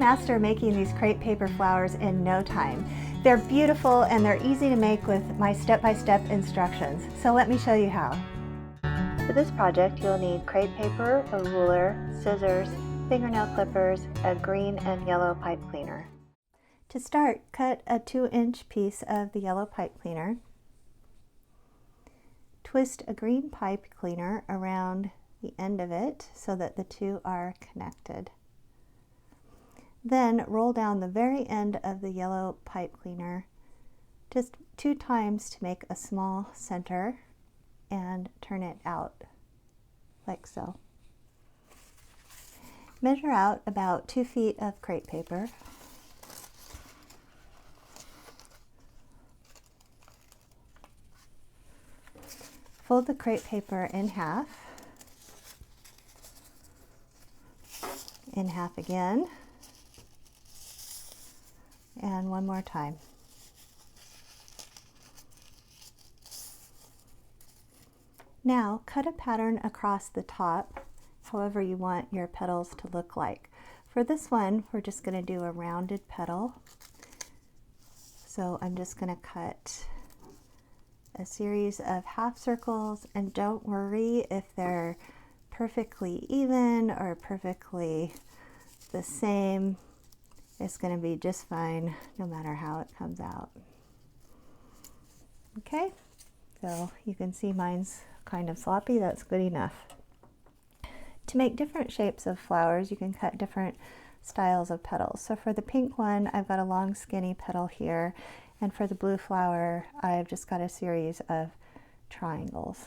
master making these crepe paper flowers in no time. They're beautiful and they're easy to make with my step-by-step instructions. So let me show you how. For this project, you'll need crepe paper, a ruler, scissors, fingernail clippers, a green and yellow pipe cleaner. To start, cut a 2-inch piece of the yellow pipe cleaner. Twist a green pipe cleaner around the end of it so that the two are connected. Then roll down the very end of the yellow pipe cleaner just 2 times to make a small center and turn it out like so. Measure out about 2 feet of crepe paper. Fold the crepe paper in half again, and one more time. Now cut a pattern across the top, however you want your petals to look like. For this one, we're just going to do a rounded petal. So I'm just going to cut a series of half circles, and don't worry if they're perfectly even or perfectly the same. It's going to be just fine no matter how it comes out. Okay, so you can see mine's kind of sloppy. That's good enough. To make different shapes of flowers, you can cut different styles of petals. So for the pink one, I've got a long skinny petal here, and for the blue flower, I've just got a series of triangles.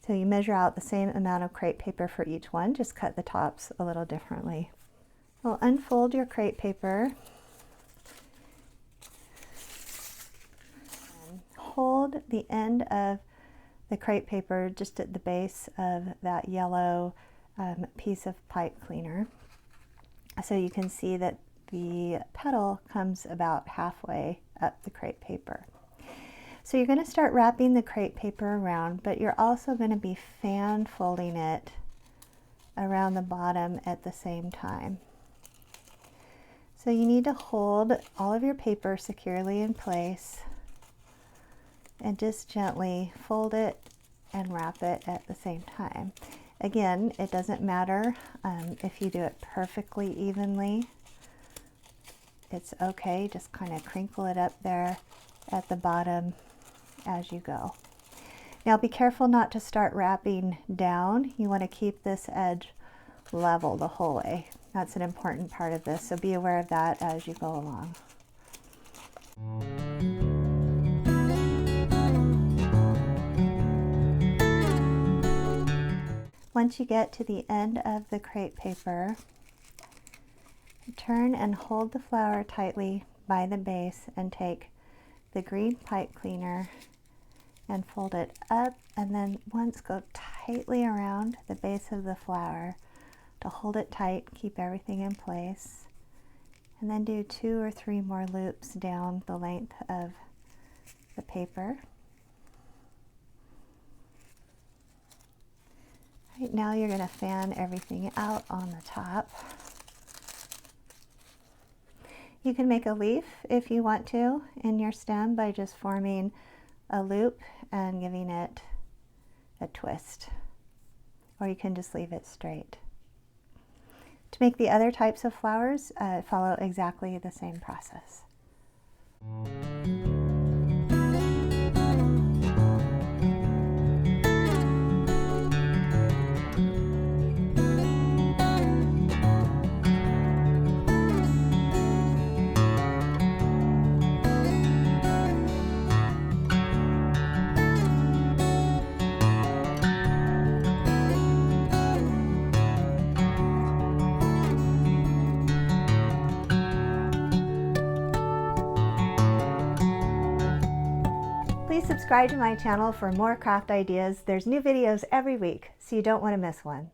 So you measure out the same amount of crepe paper for each one, just cut the tops a little differently. Well, unfold your crepe paper. And hold the end of the crepe paper just at the base of that yellow piece of pipe cleaner. So you can see that the petal comes about halfway up the crepe paper. So you're going to start wrapping the crepe paper around, but you're also going to be fan folding it around the bottom at the same time. So you need to hold all of your paper securely in place and just gently fold it and wrap it at the same time. Again, it doesn't matter if you do it perfectly evenly. It's okay, just kind of crinkle it up there at the bottom as you go. Now be careful not to start wrapping down. You want to keep this edge level the whole way. That's an important part of this, so be aware of that as you go along. Once you get to the end of the crepe paper, turn and hold the flower tightly by the base and take the green pipe cleaner and fold it up, and then once go tightly around the base of the flower to hold it tight, keep everything in place, and then do 2 or 3 more loops down the length of the paper. Right now you're going to fan everything out on the top. You can make a leaf if you want to in your stem by just forming a loop and giving it a twist, or you can just leave it straight. To make the other types of flowers, follow exactly the same process. Please subscribe to my channel for more craft ideas. There's new videos every week, so you don't want to miss one.